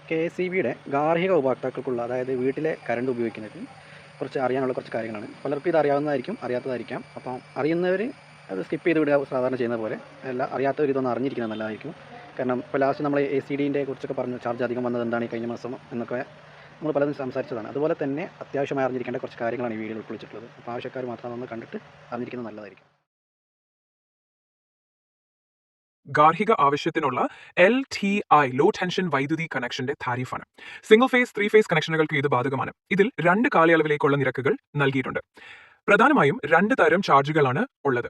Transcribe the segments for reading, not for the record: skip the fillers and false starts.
KSEBിയുടെ ഗാർഹിക ഉപഭോക്താക്കൾക്കുള്ള അതായത് വീട്ടിലെ കറണ്ട് ഉപയോഗിക്കുന്നതിൽ കുറച്ച് അറിയാനുള്ള കുറച്ച് കാര്യങ്ങളാണ്. പലർക്കും ഇത് അറിയാവുന്നതായിരിക്കും, അറിയാത്തതായിരിക്കാം. അപ്പം അറിയുന്നവർ അത് സ്കിപ്പ് ചെയ്ത് വിടുക സാധാരണ ചെയ്യുന്ന പോലെ. അല്ല, അറിയാത്തവർ ഇതൊന്ന് അറിഞ്ഞിരിക്കുന്നത് നല്ലതായിരിക്കും. കാരണം ഇപ്പോൾ ലാസ്റ്റ് നമ്മൾ ACDൻ്റെ കുറിച്ചൊക്കെ പറഞ്ഞു, ചാർജ് അധികം വന്നത് എന്താണ് ഈ കഴിഞ്ഞ മാസം എന്നൊക്കെ നമ്മൾ പലതും സംസാരിച്ചതാണ്. അതുപോലെ തന്നെ അത്യാവശ്യമായി അറിഞ്ഞിരിക്കേണ്ട കുറച്ച് കാര്യങ്ങളാണ് ഈ വീഡിയോയിൽ ഉൾക്കൊള്ളിച്ചിട്ടുള്ളത്. അപ്പോൾ ആവശ്യക്കാർ മാത്രം അതൊന്ന് കണ്ടിട്ട് അറിഞ്ഞിരിക്കുന്നത് നല്ലതായിരിക്കും. ഗാർഹിക ആവശ്യത്തിനുള്ള LTI ലോ ടെൻഷൻ വൈദ്യുതി കണക്ഷന്റെ താരിഫാണ്. സിംഗിൾ ഫേസ് 3 ഫേസ് കണക്ഷനുകൾക്ക് ഇത് ബാധകമാണ്. ഇതിൽ 2 കാലയളവിലേക്കുള്ള നിരക്കുകൾ നൽകിയിട്ടുണ്ട്. പ്രധാനമായും 2 തരം ചാർജുകളാണ് ഉള്ളത്.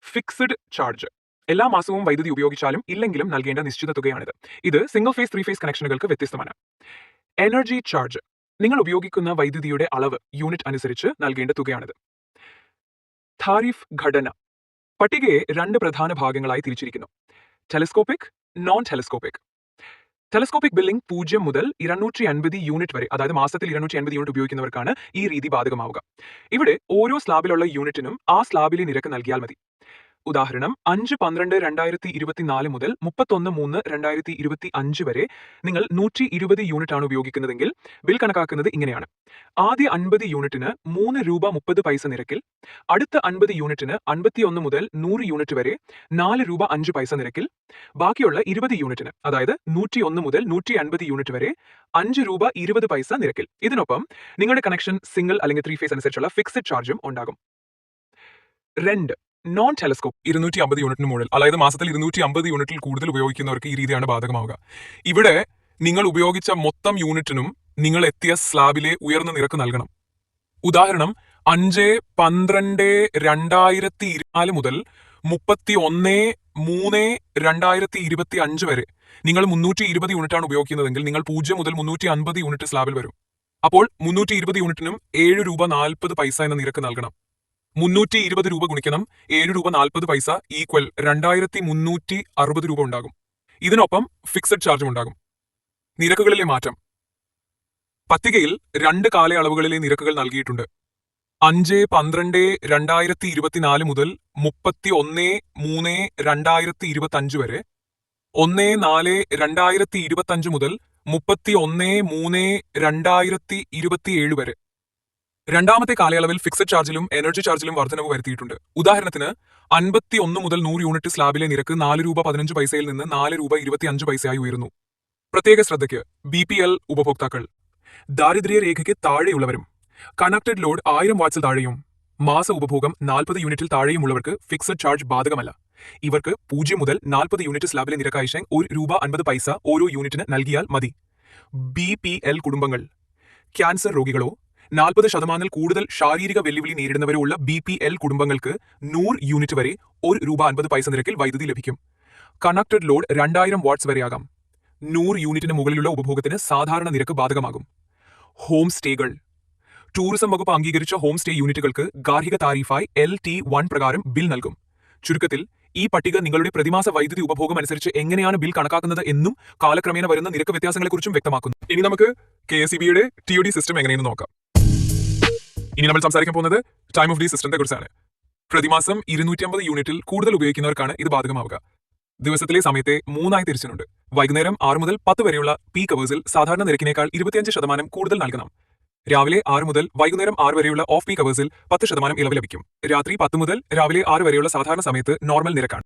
ഫിക്സഡ് ചാർജ്, എല്ലാ മാസവും വൈദ്യുതി ഉപയോഗിച്ചാലും ഇല്ലെങ്കിലും നൽകേണ്ട നിശ്ചിത തുകയാണിത്. ഇത് സിംഗിൾ ഫേസ് 3 ഫേസ് കണക്ഷനുകൾക്ക് വ്യത്യസ്തമാണ്. എനർജി ചാർജ്, നിങ്ങൾ ഉപയോഗിക്കുന്ന വൈദ്യുതിയുടെ അളവ് യൂണിറ്റ് അനുസരിച്ച് നൽകേണ്ട തുകയാണിത്. താരിഫ് ഘടന, പട്ടികയെ 2 പ്രധാന ഭാഗങ്ങളായി തിരിച്ചിരിക്കുന്നു: telescopic, non telescopic. Telescopic billing 0 മുതൽ 250 യൂണിറ്റ് വരെ, അതായത് മാസത്തിൽ 250 യൂണിറ്റ് ഉപയോഗിക്കുന്നവർക്കാണ് ഈ രീതി ബാധകമാവുക. ഇവിടെ ഓരോ സ്ലാബിലുള്ള യൂണിറ്റിനും ആ സ്ലാബിലെ നിരക്ക് നൽകിയാൽ മതി. ഉദാഹരണം 5/12/2024 മുതൽ 31/3/2025 വരെ നിങ്ങൾ 120 യൂണിറ്റ് ആണ് ഉപയോഗിക്കുന്നതെങ്കിൽ ബിൽ കണക്കാക്കുന്നത് ഇങ്ങനെയാണ്: ആദ്യ 50 യൂണിറ്റിന് 3 രൂപ 30 പൈസ നിരക്കിൽ, അടുത്ത 50 യൂണിറ്റിന് 51 മുതൽ 100 യൂണിറ്റ് വരെ 4 രൂപ 5 പൈസ നിരക്കിൽ, ബാക്കിയുള്ള 20 യൂണിറ്റിന്, അതായത് 101 മുതൽ 150 യൂണിറ്റ് വരെ 5 രൂപ 20 പൈസ നിരക്കിൽ. ഇതിനൊപ്പം നിങ്ങളുടെ കണക്ഷൻ സിംഗിൾ അല്ലെങ്കിൽ 3 ഫേസ് അനുസരിച്ചുള്ള ഫിക്സഡ് ചാർജും ഉണ്ടാകും. നോൺ ടെലിസ്കോപ്പ് 250 യൂണിറ്റിന് മുകളിൽ, അതായത് മാസത്തിൽ 250 യൂണിറ്റിൽ കൂടുതൽ ഉപയോഗിക്കുന്നവർക്ക് ഈ രീതിയാണ് ബാധകമാവുക. ഇവിടെ നിങ്ങൾ ഉപയോഗിച്ച മൊത്തം യൂണിറ്റിനും നിങ്ങൾ എത്തിയ സ്ലാബിലെ ഉയർന്ന നിരക്ക് നൽകണം. ഉദാഹരണം 5/12/2024 മുതൽ 31/3/2025 വരെ നിങ്ങൾ 320 യൂണിറ്റാണ് ഉപയോഗിക്കുന്നതെങ്കിൽ നിങ്ങൾ 0 മുതൽ 350 യൂണിറ്റ് സ്ലാബിൽ വരും. അപ്പോൾ 320 യൂണിറ്റിനും 7 രൂപ 40 പൈസ എന്ന നിരക്ക് നൽകണം. 320 രൂപ ഗുണിക്കണം 7 രൂപ 40 പൈസ ഈക്വൽ 2360 രൂപ ഉണ്ടാകും. ഇതിനൊപ്പം ഫിക്സഡ് ചാർജും ഉണ്ടാകും. നിരക്കുകളിലെ മാറ്റം, പട്ടികയിൽ 2 കാലയളവുകളിലെ നിരക്കുകൾ നൽകിയിട്ടുണ്ട്: 5/12/2024 മുതൽ 31/3/2025 വരെ, 1/4/2025 മുതൽ 31/3/2027 വരെ. രണ്ടാമത്തെ കാലയളവിൽ ഫിക്സഡ് ചാർജിലും എനർജി ചാർജിലും വർധനവ് വരുത്തിയിട്ടുണ്ട്. ഉദാഹരണത്തിന് 51 മുതൽ 100 യൂണിറ്റ് സ്ലാബിലെ നിരക്ക് 4 രൂപ 15 പൈസയിൽ നിന്ന് 4 രൂപ 25 പൈസയായി ഉയരുന്നു. പ്രത്യേക ശ്രദ്ധയ്ക്ക്: BPL ഉപഭോക്താക്കൾ, ദാരിദ്ര്യ രേഖയ്ക്ക് താഴെയുള്ളവരും, കണക്റ്റഡ് ലോഡ് 1000 വാട്ട്സിൽ താഴെയും, മാസ ഉപഭോഗം 40 യൂണിറ്റിൽ താഴെയുമുള്ളവർക്ക് ഫിക്സഡ് ചാർജ് ബാധകമല്ല. ഇവർക്ക് 0 മുതൽ 40 യൂണിറ്റ് സ്ലാബിലെ നിരക്കായി 1 രൂപ 50 പൈസ ഓരോ യൂണിറ്റിന് നൽകിയാൽ മതി. BPL കുടുംബങ്ങൾ, ക്യാൻസർ രോഗികളോ 40% കൂടുതൽ ശാരീരിക വെല്ലുവിളി നേരിടുന്നവരോ ഉള്ള BPL കുടുംബങ്ങൾക്ക് 100 യൂണിറ്റ് വരെ 1 രൂപ 50 പൈസ നിരക്കിൽ വൈദ്യുതി ലഭിക്കും. Connected load 2000 watts വരെയാകാം. 100 യൂണിറ്റിന് മുകളിലുള്ള ഉപഭോഗത്തിന് സാധാരണ നിരക്ക് ബാധകമാകും. ഹോം സ്റ്റേകൾ, ടൂറിസം വകുപ്പ് അംഗീകരിച്ച ഹോം സ്റ്റേ യൂണിറ്റുകൾക്ക് ഗാർഹിക താരിഫായി LT1 പ്രകാരം ബിൽ നൽകും. ചുരുക്കത്തിൽ ഈ പട്ടിക നിങ്ങളുടെ പ്രതിമാസ വൈദ്യുതി ഉപഭോഗം അനുസരിച്ച് എങ്ങനെയാണ് ബിൽ കണക്കാക്കുന്നത് എന്നും കാലക്രമേണ വരുന്ന നിരക്ക് വ്യത്യാസങ്ങളെക്കുറിച്ചും വ്യക്തമാക്കുന്നു. ഇനി നമുക്ക് KSEBിയുടെ TOD സിസ്റ്റം എങ്ങനെയെന്ന് നോക്കാം. ഇനി നമ്മൾ സംസാരിക്കാൻ പോകുന്നത് ടൈം ഓഫ് ഡേ സിസ്റ്റത്തെ കുറിച്ചാണ്. പ്രതിമാസം 250 യൂണിറ്റിൽ കൂടുതൽ ഉപയോഗിക്കുന്നവർക്കാണ് ഇത് ബാധകമാവുക. ദിവസത്തിലെ സമയത്തെ 3 തിരിച്ചിട്ടുണ്ട്. വൈകുന്നേരം 6 മുതൽ 10 വരെയുള്ള പീക്ക് അവേഴ്സിൽ സാധാരണ നിരക്കിനേക്കാൾ 25% കൂടുതൽ നൽകണം. രാവിലെ 6 മുതൽ വൈകുന്നേരം 6 വരെയുള്ള ഓഫ് പീക്ക് അവേഴ്സിൽ 10% ഇളവ് ലഭിക്കും. രാത്രി 10 മുതൽ രാവിലെ 6 വരെയുള്ള സാധാരണ സമയത്ത് നോർമൽ നിരക്കാണ്.